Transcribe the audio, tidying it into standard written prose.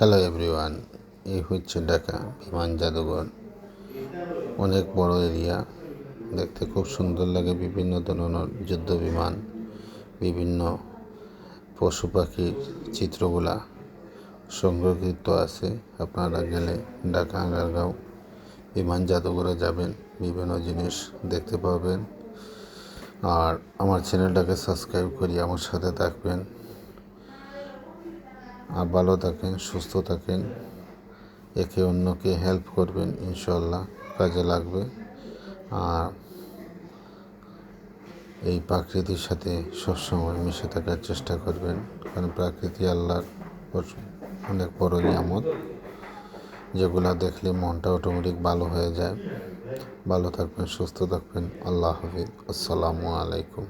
Hello everyone, এই হচ্ছে ঢাকা বিমান জাদুঘর। অনেক বড় এরিয়া, দেখতে খুব সুন্দর লাগে। বিভিন্ন ধরনের যুদ্ধ বিমান, বিভিন্ন পশু পাখির চিত্রগুলা সংরক্ষিত আছে। আপনারা গেলে ঢাকা আগারগাঁও বিমান জাদুঘরে যাবেন, বিভিন্ন জিনিস দেখতে পাবেন। আর আমার চ্যানেলটাকে সাবস্ক্রাইব করি আমার সাথে থাকবেন। আর ভালো থাকেন, সুস্থ থাকেন, একে অন্যকে হেল্প করবেন, ইনশাল্লাহ কাজে লাগবে। আর এই প্রকৃতির সাথে সবসময় মিশে থাকার চেষ্টা করবেন, কারণ প্রকৃতি আল্লাহর অনেক বড় নিয়ামত, যেগুলো দেখলে মনটা অটোমেটিক ভালো হয়ে যায়। ভালো থাকবেন, সুস্থ থাকবেন। আল্লাহ হাফিজ। আসসালামু আলাইকুম।